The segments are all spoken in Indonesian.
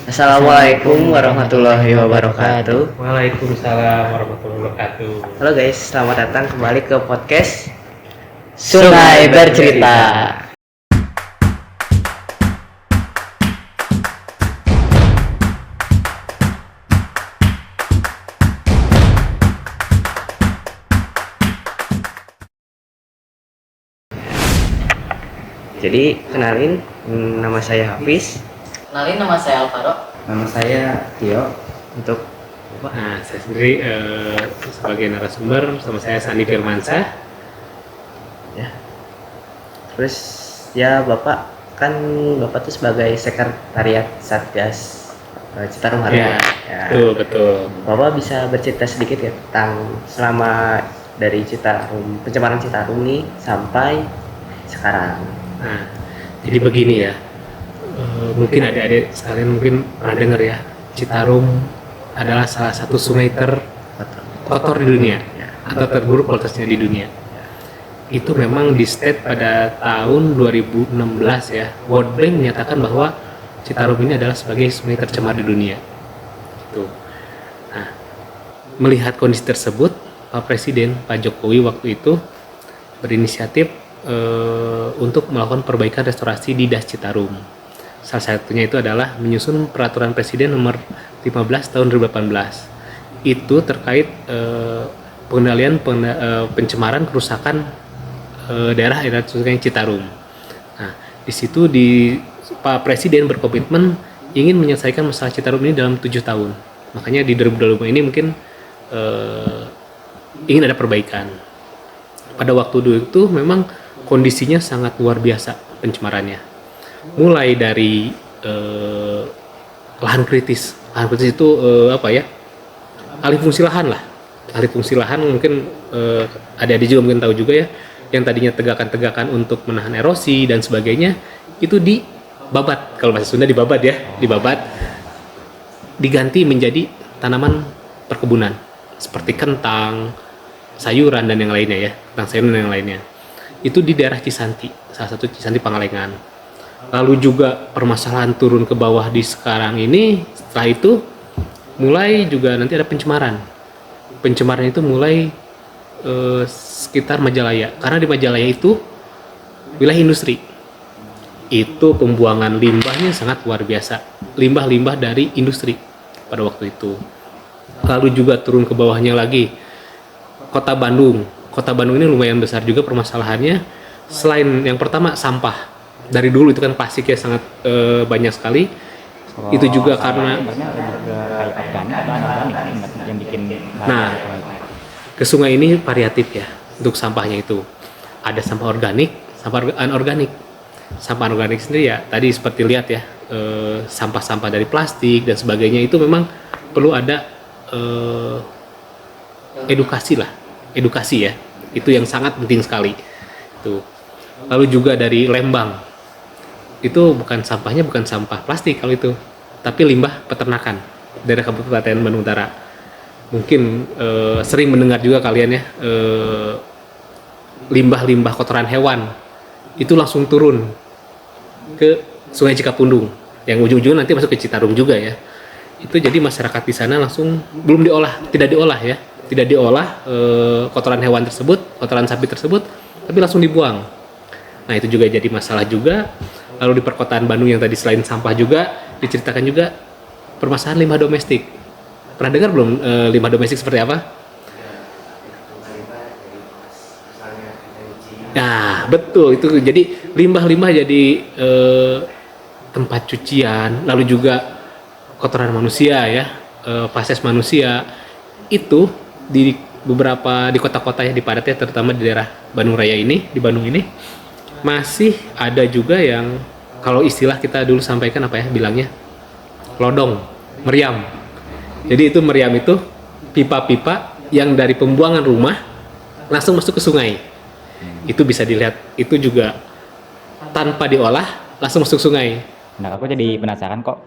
Assalamualaikum warahmatullahi wabarakatuh. Waalaikumsalam warahmatullahi wabarakatuh. Halo guys, selamat datang kembali ke podcast Sungai Bercerita. Jadi kenalin, nama saya Hafiz. Kenalin, nama saya Alvaro. Nama saya Tio. Untuk Nah, saya sendiri sebagai narasumber, sama saya Sandi Firmansyah. terus ya Bapak tuh sebagai sekretariat Satgas Citarum Harimau. Ya. Betul. Bapak bisa bercerita sedikit ya tentang selama dari Citarum, pencemaran Citarum nih sampai sekarang. Nah, jadi begini ya. Mungkin adik-adik sekalian mungkin pernah dengar ya, Citarum adalah salah satu sungai terkotor di dunia atau terburuk kualitasnya di dunia. Itu memang di state pada tahun 2016 ya. World Bank menyatakan bahwa Citarum ini adalah sebagai sungai tercemar di dunia. Itu. Nah, melihat kondisi tersebut, Pak Presiden, Pak Jokowi waktu itu berinisiatif untuk melakukan perbaikan restorasi di Das Citarum. Salah satunya itu adalah menyusun peraturan Presiden nomor 15 tahun 2018. Itu terkait pengendalian pencemaran kerusakan daerah Sungai Citarum. Nah, di situ Pak Presiden berkomitmen ingin menyelesaikan masalah Citarum ini dalam 7 tahun. Makanya di 2025 ini mungkin ingin ada perbaikan. Pada waktu itu memang kondisinya sangat luar biasa pencemarannya. Mulai dari lahan kritis. Lahan kritis itu alih fungsi lahan lah. Alih fungsi lahan mungkin adik-adik juga mungkin tahu juga ya, yang tadinya tegakan-tegakan untuk menahan erosi dan sebagainya itu dibabat, kalau bahasa Sunda dibabat ya, diganti menjadi tanaman perkebunan seperti kentang, sayuran dan yang lainnya ya, kentang sayuran dan yang lainnya. Itu di daerah Cisanti, salah satu Cisanti Pangalengan. Lalu juga permasalahan turun ke bawah di sekarang ini, setelah itu mulai juga nanti ada pencemaran. Pencemaran itu mulai sekitar Majalaya, karena di Majalaya itu wilayah industri. Itu pembuangan limbahnya sangat luar biasa, limbah-limbah dari industri pada waktu itu. Lalu juga turun ke bawahnya lagi Kota Bandung. Kota Bandung ini lumayan besar juga permasalahannya. Selain yang pertama sampah, dari dulu itu kan plastik ya sangat banyak sekali. Itu juga karena yang bikin. Nah, ke sungai ini variatif ya untuk sampahnya itu. Ada sampah organik, sampah anorganik. Sampah anorganik sendiri ya tadi seperti lihat ya, sampah-sampah dari plastik dan sebagainya itu memang perlu ada edukasi ya. Itu yang sangat penting sekali. Itu. Lalu juga dari Lembang. Itu sampahnya bukan sampah plastik kalau itu, tapi limbah peternakan dari Kabupaten Bandung Utara. Mungkin sering mendengar juga kalian ya, limbah-limbah kotoran hewan itu langsung turun ke Sungai Cikapundung yang ujung-ujungnya nanti masuk ke Citarum juga ya. Itu jadi masyarakat di sana langsung tidak diolah kotoran hewan tersebut, kotoran sapi tersebut, tapi langsung dibuang. Nah, itu juga jadi masalah juga. Lalu di perkotaan Bandung yang tadi selain sampah juga diceritakan juga permasalahan limbah domestik. Pernah dengar belum limbah domestik seperti apa? Nah, betul itu. Jadi limbah-limbah jadi tempat cucian, lalu juga kotoran manusia ya, fases manusia itu di kota-kota ya, di padat ya, terutama di daerah Bandung Raya ini, di Bandung ini masih ada juga yang kalau istilah kita dulu sampaikan bilangnya lodong, meriam. Jadi itu meriam itu pipa-pipa yang dari pembuangan rumah langsung masuk ke sungai. Itu bisa dilihat, itu juga tanpa diolah langsung masuk sungai. Nah, aku jadi penasaran kok,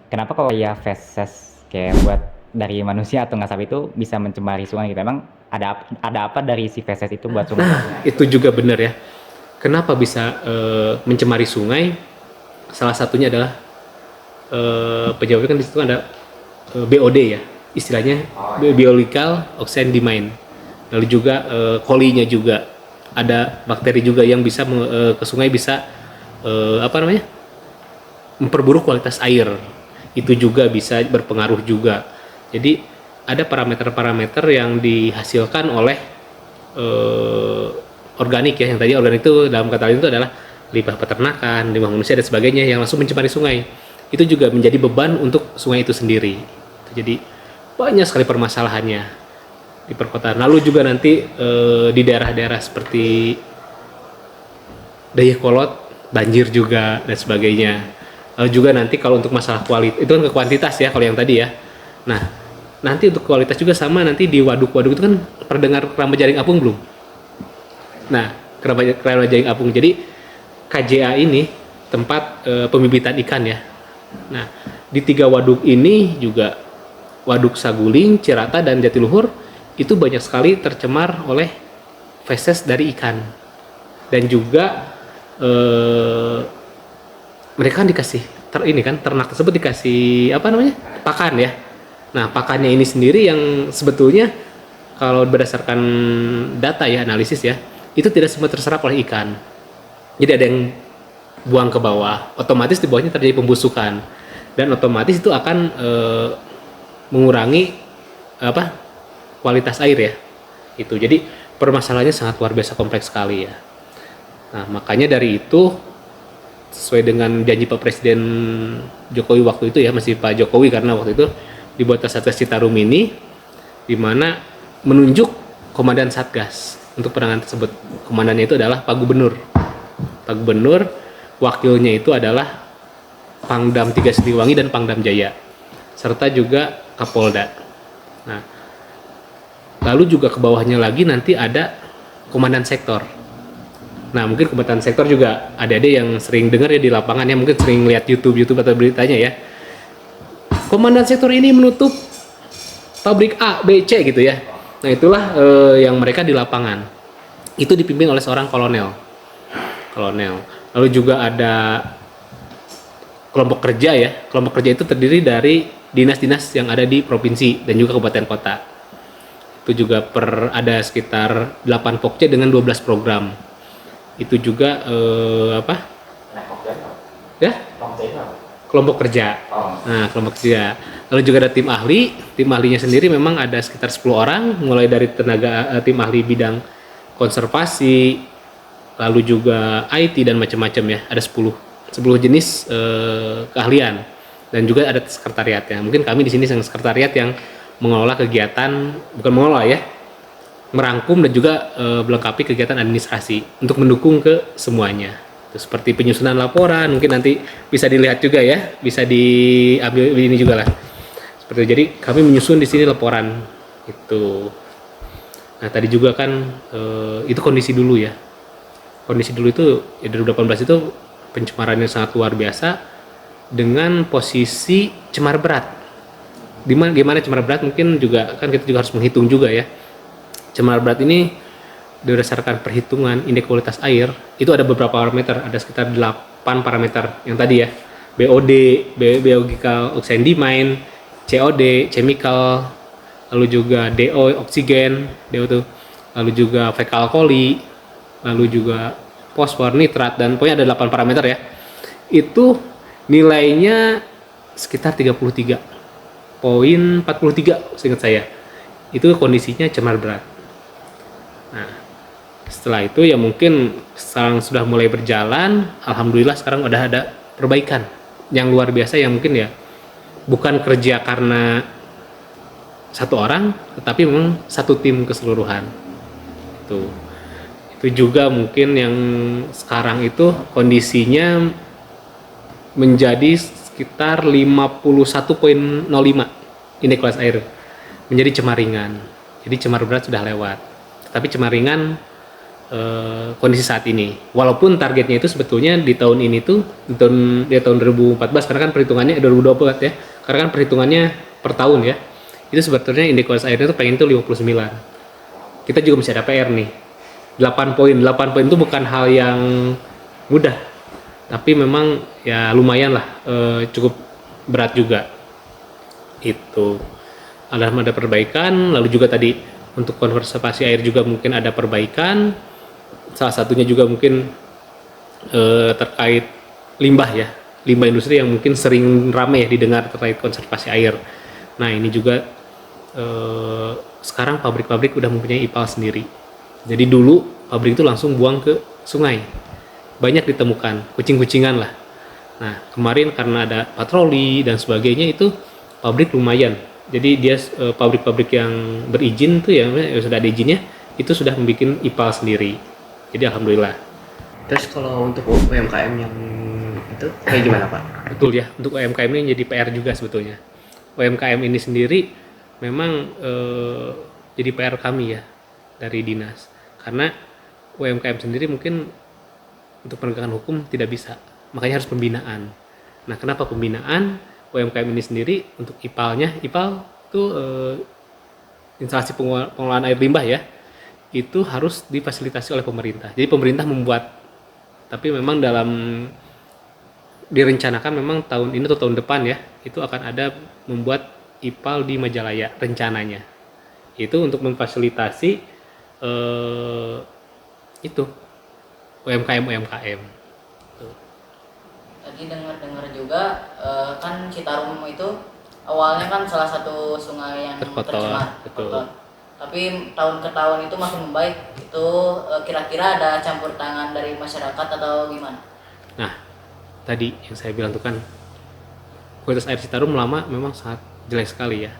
kenapa kok ya feses kayak buat dari manusia atau nggak sapi itu bisa mencemari sungai gitu? Emang ada apa dari si feses itu buat sungai? Nah, itu juga benar ya. Kenapa bisa mencemari sungai? Salah satunya adalah penyebabnya kan di situ ada BOD ya, istilahnya biological oxide demand. Lalu juga kolinya juga ada bakteri juga yang bisa ke sungai bisa memperburuk kualitas air. Itu juga bisa berpengaruh juga. Jadi ada parameter-parameter yang dihasilkan oleh organik ya, yang tadi organik itu dalam kata lain itu adalah limbah peternakan, limbah manusia dan sebagainya yang langsung mencemari sungai. Itu juga menjadi beban untuk sungai itu sendiri. Jadi banyak sekali permasalahannya di perkotaan. Lalu juga nanti di daerah-daerah seperti Dayakolot banjir juga dan sebagainya. Lalu juga nanti kalau untuk masalah kualitas itu kan ke kuantitas ya kalau yang tadi ya. Nah, nanti untuk kualitas juga sama nanti di waduk-waduk itu kan pernah dengar keramba jaring apung belum? Nah, keramba jaring apung. Jadi KJA ini tempat pembibitan ikan ya. Nah, di 3 waduk ini juga Waduk Saguling, Cirata, dan Jatiluhur itu banyak sekali tercemar oleh feses dari ikan. Dan juga mereka kan dikasih ternak tersebut dikasih pakan ya. Nah, pakannya ini sendiri yang sebetulnya kalau berdasarkan data ya, analisis ya, itu tidak semua terserap oleh ikan. Jadi ada yang buang ke bawah, otomatis di bawahnya terjadi pembusukan dan otomatis itu akan mengurangi kualitas air ya. Itu jadi permasalahannya sangat luar biasa kompleks sekali ya. Nah, makanya dari itu sesuai dengan janji Pak Presiden Jokowi waktu itu ya, masih Pak Jokowi, karena waktu itu dibuat Satgas Citarum ini di mana menunjuk komandan Satgas untuk penanganan tersebut. Komandannya itu adalah Pak Gubernur. Pak Gubernur, wakilnya itu adalah Pangdam 3 Siliwangi dan Pangdam Jaya, serta juga Kapolda. Nah, lalu juga ke bawahnya lagi nanti ada komandan sektor. Nah, mungkin komandan sektor juga ada-ada yang sering dengar ya di lapangan ya, mungkin sering lihat YouTube atau beritanya ya. Komandan sektor ini menutup pabrik A, B, C gitu ya. Nah, itulah yang mereka di lapangan. Itu dipimpin oleh seorang kolonel. Lalu juga ada kelompok kerja ya. Kelompok kerja itu terdiri dari dinas-dinas yang ada di provinsi dan juga kabupaten kota. Itu juga ada sekitar 8 pokja dengan 12 program. Itu juga kelompok kerja. Nah, kelompok kerja. Lalu juga ada tim ahli. Tim ahlinya sendiri memang ada sekitar 10 orang, mulai dari tim ahli bidang konservasi, lalu juga IT dan macam-macam ya. Ada 10 jenis keahlian, dan juga ada sekretariatnya. Mungkin kami di sini sang sekretariat yang mengelola kegiatan, bukan mengelola ya, merangkum dan juga melengkapi kegiatan administrasi untuk mendukung ke semuanya. Itu seperti penyusunan laporan, mungkin nanti bisa dilihat juga ya, bisa diambil ini juga lah. Seperti itu. Jadi kami menyusun di sini laporan itu. Nah, tadi juga kan itu kondisi dulu ya. Kondisi dulu itu ya, 2018 itu pencemarannya sangat luar biasa dengan posisi cemar berat. Gimana cemar berat, mungkin juga kan kita juga harus menghitung juga ya. Cemar berat ini berdasarkan perhitungan indeks kualitas air itu ada beberapa parameter, ada sekitar 8 parameter yang tadi ya. BOD, biological oxide demand, COD, chemical, lalu juga DO, oksigen, DO itu, lalu juga fecal alkali, lalu juga fosfor, nitrat, dan pokoknya ada 8 parameter ya. Itu nilainya sekitar 33,43 seingat saya. Itu kondisinya cemar berat. Nah, setelah itu ya mungkin sekarang sudah mulai berjalan, alhamdulillah sekarang udah ada perbaikan yang luar biasa, yang mungkin ya bukan kerja karena satu orang, tetapi memang satu tim keseluruhan. Itu juga mungkin yang sekarang itu kondisinya menjadi sekitar 51,05 indeks kualitas air, menjadi cemar ringan. Jadi cemar berat sudah lewat, tapi cemar ringan kondisi saat ini. Walaupun targetnya itu sebetulnya di tahun ini tuh di tahun 2014, karena kan perhitungannya 2024 ya. Karena kan perhitungannya per tahun ya. Itu sebetulnya indeks kualitas airnya itu pengen itu 59. Kita juga masih ada PR nih. 8 poin itu bukan hal yang mudah. Tapi memang ya lumayan lah, cukup berat juga. Itu ada perbaikan, lalu juga tadi untuk konservasi air juga mungkin ada perbaikan. Salah satunya juga mungkin terkait limbah ya, limbah industri yang mungkin sering ramai ya didengar terkait konservasi air. Nah ini juga sekarang pabrik-pabrik udah mempunyai IPAL sendiri. Jadi dulu pabrik itu langsung buang ke sungai, banyak ditemukan kucing-kucingan lah. Nah kemarin karena ada patroli dan sebagainya itu pabrik lumayan. Jadi dia pabrik-pabrik yang berizin tuh ya, yang sudah ada izinnya itu sudah membuat IPAL sendiri. Jadi alhamdulillah. Terus kalau untuk UMKM yang itu kayak gimana Pak? Betul ya, untuk UMKM ini jadi PR juga sebetulnya. UMKM ini sendiri memang jadi PR kami ya dari dinas. Karena UMKM sendiri mungkin untuk penegakan hukum tidak bisa, makanya harus pembinaan. Nah kenapa pembinaan? UMKM ini sendiri untuk IPAL-nya, IPAL itu instalasi pengelolaan air limbah ya, itu harus difasilitasi oleh pemerintah. Jadi pemerintah membuat, tapi memang dalam direncanakan memang tahun ini atau tahun depan ya, itu akan ada membuat IPAL di Majalaya rencananya. Itu untuk memfasilitasi itu UMKM. Tadi dengar-dengar juga kan Citarum itu awalnya kan salah satu sungai yang Terkotor, tercemar, betul. kotor. Tapi tahun ke tahun itu makin membaik. Itu kira-kira ada campur tangan dari masyarakat atau gimana? Nah, tadi yang saya bilang tuh kan kualitas air Citarum lama memang sangat jelek sekali ya.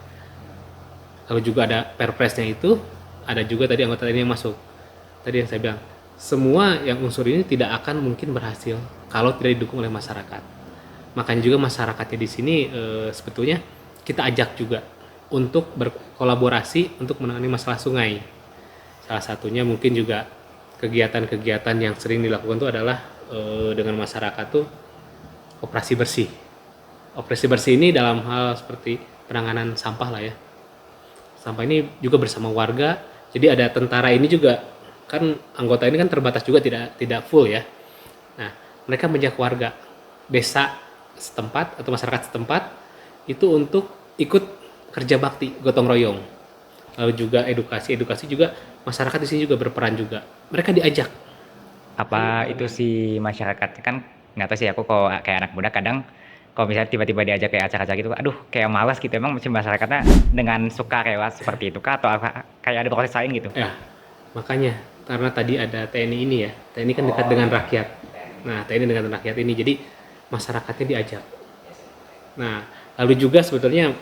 Lalu juga ada perpresnya itu, ada juga tadi anggota ini yang masuk. Tadi yang saya bilang, semua yang unsur ini tidak akan mungkin berhasil kalau tidak didukung oleh masyarakat. Makanya juga masyarakatnya di sini sebetulnya kita ajak juga untuk berkolaborasi untuk menangani masalah sungai. Salah satunya mungkin juga kegiatan-kegiatan yang sering dilakukan itu adalah dengan masyarakat tuh operasi bersih. Operasi bersih ini dalam hal seperti penanganan sampah lah ya. Sampah ini juga bersama warga. Jadi ada tentara ini juga, kan anggota ini kan terbatas juga, tidak full ya. Nah, mereka mengajak warga desa setempat atau masyarakat setempat itu untuk ikut kerja bakti gotong royong. Lalu juga edukasi juga masyarakat di sini juga berperan juga. Mereka diajak. Apa itu si masyarakatnya kan nggak tahu sih, aku kok kayak anak muda kadang kalau misalnya tiba-tiba diajak kayak acara-acara gitu, aduh kayak malas gitu. Emang masyarakatnya dengan suka rela seperti itu kah, atau apa, kayak ada proses lain gitu? Ya, makanya karena tadi ada TNI ini ya. TNI kan dekat dengan rakyat. Nah, TNI dengan rakyat ini jadi masyarakatnya diajak. Nah, lalu juga sebetulnya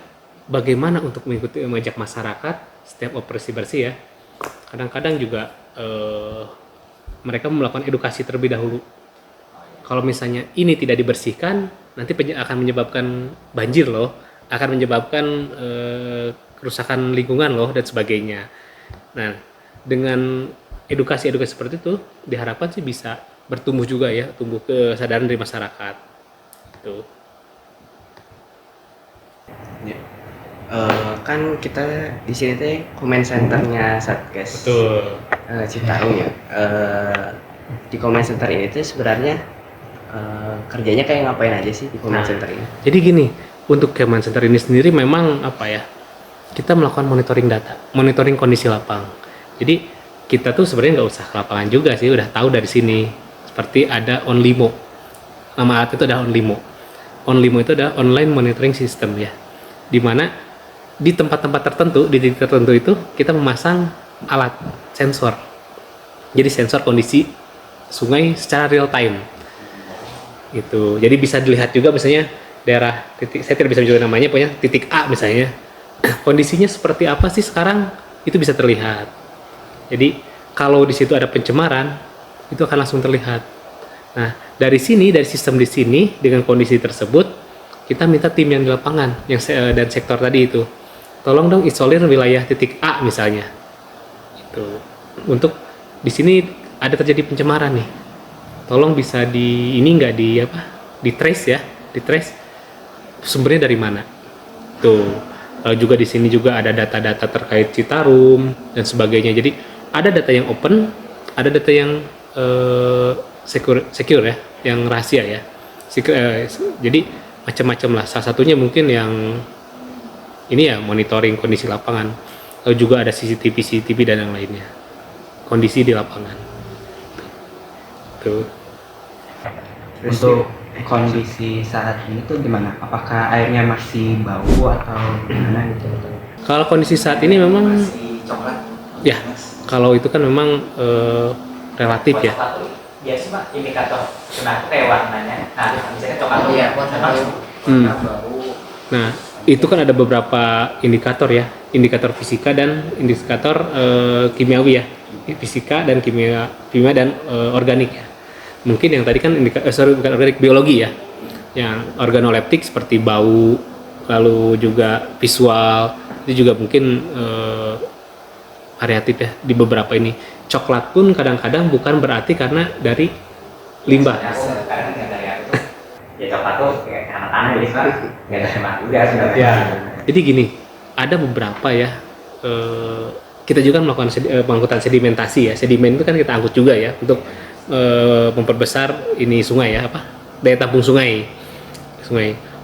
bagaimana untuk mengajak masyarakat setiap operasi bersih ya. Kadang-kadang juga mereka melakukan edukasi terlebih dahulu. Kalau misalnya ini tidak dibersihkan, nanti akan menyebabkan banjir loh, akan menyebabkan kerusakan lingkungan loh dan sebagainya. Nah, dengan edukasi-edukasi seperti itu diharapkan sih bisa bertumbuh juga ya, tumbuh kesadaran dari masyarakat. Gitu. Ya. Kan kita di sini teh comment centernya Satgas Betul. Citarum ya. Di comment center ini tuh sebenarnya kerjanya kayak ngapain aja sih di comment center ini? Jadi gini, untuk Command Center ini sendiri memang apa ya? Kita melakukan monitoring data, monitoring kondisi lapang. Jadi kita tuh sebenarnya nggak usah ke lapangan juga sih, udah tahu dari sini. Seperti ada Onlimo, nama alat itu ada Onlimo. Onlimo itu ada online monitoring system ya, dimana di tempat-tempat tertentu, di titik tertentu itu kita memasang alat sensor. Jadi sensor kondisi sungai secara real time. Gitu. Jadi bisa dilihat juga misalnya daerah titik, saya tidak bisa menyebut namanya, pokoknya titik A misalnya. Kondisinya seperti apa sih sekarang? Itu bisa terlihat. Jadi kalau di situ ada pencemaran, itu akan langsung terlihat. Nah, dari sini, dari sistem di sini dengan kondisi tersebut, kita minta tim yang di lapangan yang dan sektor tadi itu, tolong dong isolir wilayah titik A misalnya. Itu untuk di sini ada terjadi pencemaran nih. Tolong bisa di trace ya, di trace sumbernya dari mana. Tuh. Lalu juga di sini juga ada data-data terkait Citarum dan sebagainya. Jadi ada data yang open, ada data yang secure ya, yang rahasia ya. Jadi macam-macam lah. Salah satunya mungkin yang ini ya, monitoring kondisi lapangan. Lalu juga ada CCTV dan yang lainnya. Kondisi di lapangan. Tuh. Untuk kondisi saat ini tuh gimana? Apakah airnya masih bau atau gimana gitu? Kalau kondisi saat ini memang Masih coklat? ya, kalau itu kan memang relatif ya. Biasa Pak, indikator tuna kayak warnanya. Nah, misalnya coklat Iya, warna bau. Nah, itu kan ada beberapa indikator ya, indikator fisika dan indikator kimiawi ya, fisika dan kimia dan organik ya. Mungkin yang tadi kan bukan organik, biologi ya, yang organoleptik seperti bau, lalu juga visual, itu juga mungkin variatif ya di beberapa ini. Coklat pun kadang-kadang bukan berarti karena dari limbah. Kadang nggak dari aku tuh. Ya coklat tuh kayak karena tanah jadi Pak. Nggak ada hemat juga sebenarnya. Ya, jadi gini, ada beberapa ya. Kita juga melakukan pengangkutan sedimentasi ya. Sedimen itu kan kita angkut juga ya untuk memperbesar ini sungai ya, apa? Daya tampung sungai.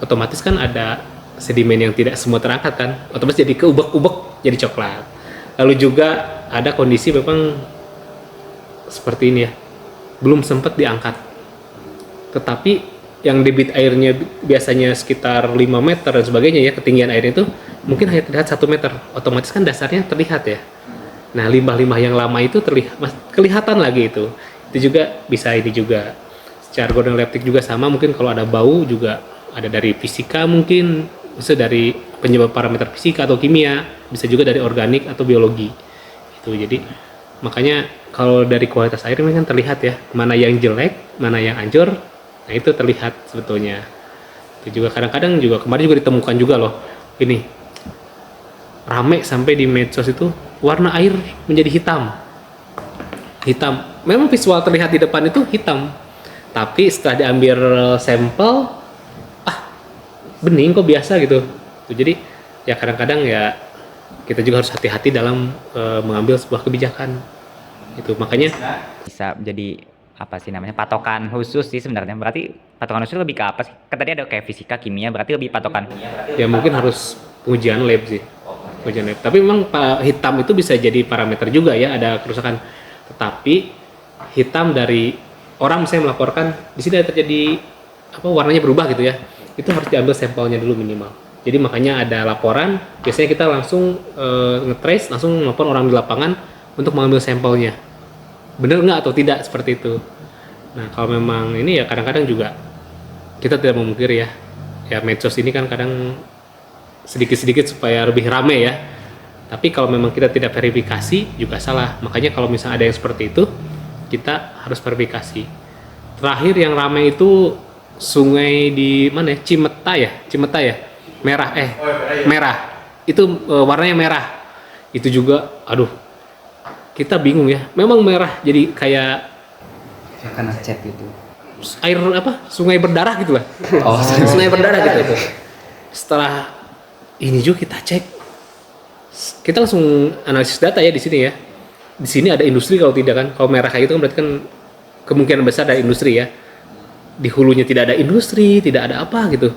Otomatis kan ada sedimen yang tidak semua terangkat kan, otomatis jadi keubek-ubek jadi coklat. Lalu juga ada kondisi memang seperti ini ya, belum sempat diangkat. Tetapi yang debit airnya biasanya sekitar 5 meter dan sebagainya ya, ketinggian airnya itu mungkin hanya terlihat 1 meter, otomatis kan dasarnya terlihat ya. Nah, limbah-limbah yang lama itu kelihatan lagi itu juga bisa ini juga. Secara organoleptik juga sama, mungkin kalau ada bau juga ada dari fisika mungkin, bisa dari penyebab parameter fisika atau kimia, bisa juga dari organik atau biologi. Itu jadi makanya kalau dari kualitas air ini kan terlihat ya, mana yang jelek, mana yang hancur. Nah, itu terlihat sebetulnya. Itu juga kadang-kadang juga kemarin juga ditemukan juga loh. Ini rame sampai di medsos itu warna air menjadi hitam. Memang visual terlihat di depan itu hitam. Tapi setelah diambil sampel, bening kok biasa gitu. Jadi ya kadang-kadang ya kita juga harus hati-hati dalam mengambil sebuah kebijakan. Itu makanya Bisa jadi apa sih namanya, patokan khusus sih sebenarnya. Berarti patokan khusus lebih ke apa sih? Kan tadi ada kayak fisika, kimia, berarti lebih patokan. ya mungkin harus pengujian lab sih. Pengujian lab. Tapi memang hitam itu bisa jadi parameter juga ya, ada kerusakan. Tetapi hitam dari orang misalnya melaporkan di sini ada terjadi apa, warnanya berubah gitu ya, itu harus diambil sampelnya dulu minimal. Jadi makanya ada laporan, biasanya kita langsung nge-trace, langsung nelfon orang di lapangan untuk mengambil sampelnya. Benar nggak atau tidak seperti itu. Nah, kalau memang ini ya kadang-kadang juga kita tidak memungkiri ya. Ya medsos ini kan kadang sedikit-sedikit supaya lebih rame ya. Tapi kalau memang kita tidak verifikasi juga salah. Makanya kalau misalnya ada yang seperti itu, kita harus verifikasi. Terakhir yang ramai itu sungai di mana ya? Cimeta ya? Merah. Itu warnanya merah. Itu juga, aduh, kita bingung ya. Memang merah, jadi kayak Karena cat itu. air apa? Sungai berdarah gitu lah. Oh, Sungai berdarah gitu. Setelah ini juga kita cek, kita langsung analisis data ya di sini ya. Di sini ada industri kalau tidak kan. Kalau merah kayak gitu kan berarti kan kemungkinan besar ada industri ya. Di hulunya tidak ada industri, tidak ada apa gitu.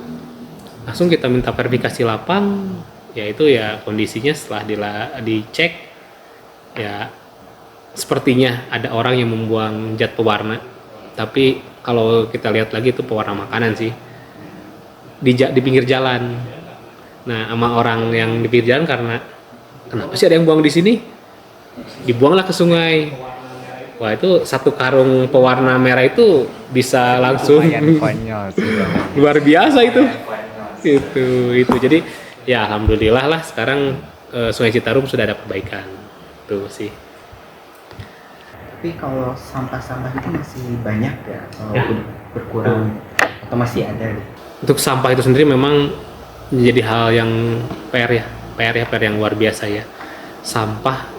Langsung kita minta verifikasi lapang, yaitu ya kondisinya setelah dicek ya sepertinya ada orang yang membuang zat pewarna. Tapi kalau kita lihat lagi itu pewarna makanan sih. Di pinggir jalan. Nah, sama orang yang di pinggir jalan karena kenapa sih ada yang buang di sini? Dibuanglah ke sungai. Wah, itu satu karung pewarna merah itu bisa langsung Konyol sih. luar biasa itu. Itu. Jadi ya alhamdulillah lah sekarang Sungai Citarum sudah ada perbaikan. Tuh sih. Tapi kalau sampah-sampah itu masih banyak ya? Kalau udah berkurang atau masih ada? Untuk sampah itu sendiri memang menjadi hal yang PR yang luar biasa ya. Sampah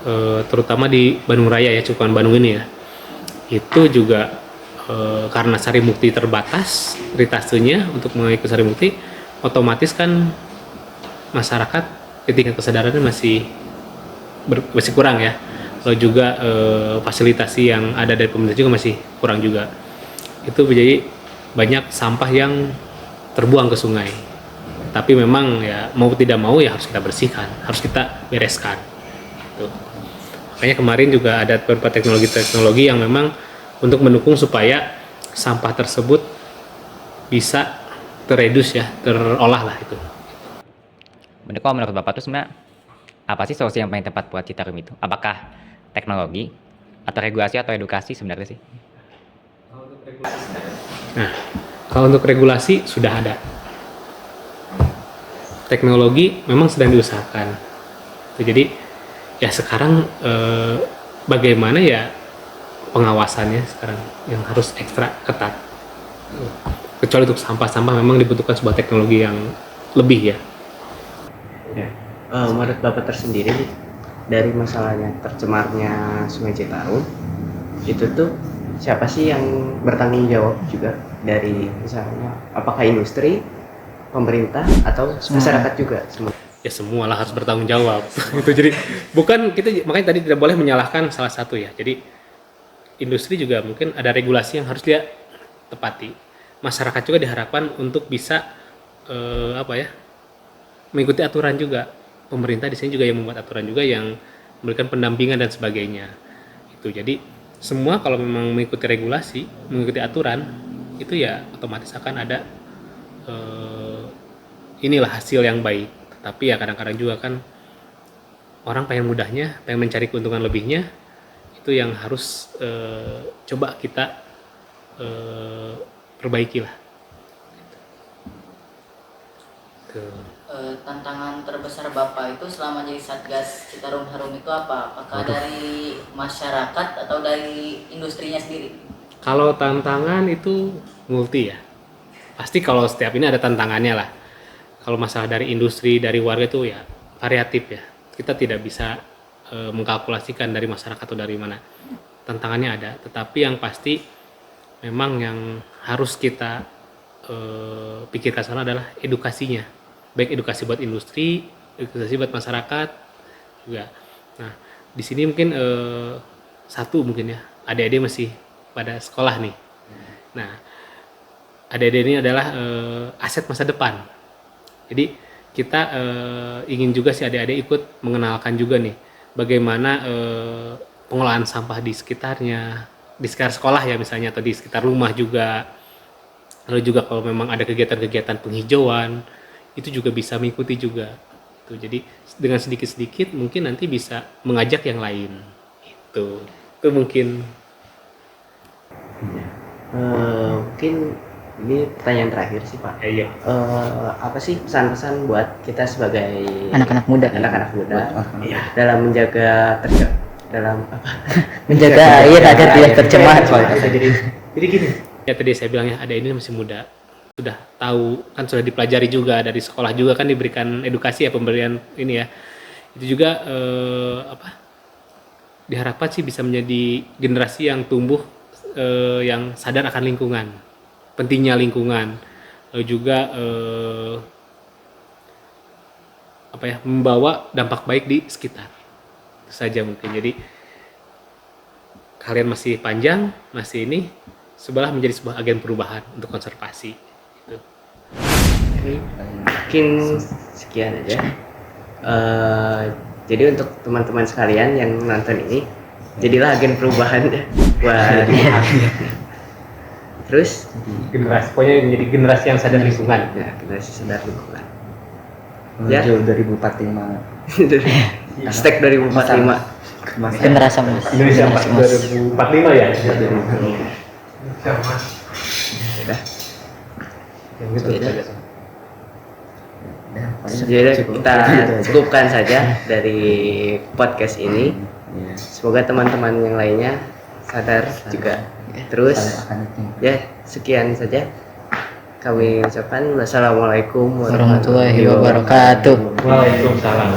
terutama di Bandung Raya ya, Cukupan Bandung ini ya, itu juga karena Sarimukti terbatas ritasenya untuk mengikuti Sarimukti, otomatis kan masyarakat tingkat kesadarannya masih kurang ya. Lalu juga fasilitasi yang ada dari pemerintah juga masih kurang juga. Itu menjadi banyak sampah yang terbuang ke sungai. Tapi memang ya mau tidak mau ya harus kita bersihkan, harus kita bereskan. Tuh. Makanya kemarin juga ada beberapa teknologi yang memang untuk mendukung supaya sampah tersebut bisa terredus ya, terolah lah itu. Kalau menurut Bapak tuh sebenarnya apa sih solusi yang paling tepat buat Citarum itu? Apakah teknologi atau regulasi atau edukasi sebenarnya sih? Nah, kalau untuk regulasi sudah ada. Teknologi memang sedang diusahakan. Jadi ya sekarang bagaimana ya pengawasannya sekarang yang harus ekstra ketat. Kecuali untuk sampah-sampah memang dibutuhkan sebuah teknologi yang lebih ya. Menurut Bapak tersendiri nih, dari masalahnya tercemarnya Sungai Citarum itu tuh siapa sih yang bertanggung jawab juga, dari misalnya apakah industri, pemerintah, atau masyarakat juga semua? Ya semualah harus bertanggung jawab. Itu jadi bukan kita, makanya tadi tidak boleh menyalahkan salah satu ya. Jadi industri juga mungkin ada regulasi yang harus dia tepati. Masyarakat juga diharapkan untuk bisa mengikuti aturan juga. Pemerintah di sini juga yang membuat aturan juga, yang memberikan pendampingan dan sebagainya. Itu jadi semua kalau memang mengikuti regulasi, mengikuti aturan, itu ya otomatis akan ada inilah hasil yang baik. Tapi ya kadang-kadang juga kan orang pengen mudahnya, pengen mencari keuntungan lebihnya, itu yang harus coba kita perbaiki lah. Tantangan terbesar Bapak itu selama jadi Satgas Citarum Harum itu apa? Apakah dari masyarakat atau dari industrinya sendiri? Kalau tantangan itu multi ya. Pasti kalau setiap ini ada tantangannya lah. Kalau masalah dari industri, dari warga itu ya variatif ya. Kita tidak bisa mengkalkulasikan dari masyarakat atau dari mana. Tantangannya ada, tetapi yang pasti memang yang harus kita pikirkan sana adalah edukasinya. Baik edukasi buat industri, edukasi buat masyarakat juga. Nah, di sini mungkin satu mungkin ya, adik-adik masih pada sekolah nih. Nah, adik-adik ini adalah aset masa depan. Jadi kita ingin juga si adik-adik ikut mengenalkan juga nih bagaimana pengelolaan sampah di sekitarnya, di sekitar sekolah ya misalnya, atau di sekitar rumah juga. Lalu juga kalau memang ada kegiatan-kegiatan penghijauan, itu juga bisa mengikuti juga. Tuh, jadi dengan sedikit-sedikit mungkin nanti bisa mengajak yang lain. Itu mungkin. Mungkin ini pertanyaan terakhir sih Pak. Iya. Apa sih pesan-pesan buat kita sebagai Anak-anak muda. anak-anak muda dalam menjaga Menjaga air agar tidak tercemar. Jadi gini. Ya tadi saya bilangnya ada ini masih muda, sudah tahu kan, sudah dipelajari juga dari sekolah juga kan, diberikan edukasi ya, pemberian ini ya. Itu juga diharapkan sih bisa menjadi generasi yang tumbuh yang sadar akan lingkungan, pentingnya lingkungan, lalu juga membawa dampak baik di sekitar. Itu saja mungkin. Jadi kalian masih panjang, masih ini, sebelah menjadi sebuah agen perubahan untuk konservasi. Gitu. Mungkin sekian aja. Jadi untuk teman-teman sekalian yang nonton ini, jadilah agen perubahan ya buat terus Generasi, pokoknya menjadi generasi yang sadar lingkungan. ya, generasi sadar lingkungan. Menuju 2045. Hashtag 2045. Generasi emas. Indonesia 2045 ya. Udah. Yang gitu saja. Jadi kita cukupkan saja dari podcast ini. Semoga teman-teman yang lainnya sadar juga. Terus ya, sekian saja kami ucapkan. Wassalamualaikum warahmatullahi wabarakatuh. Waalaikumsalam.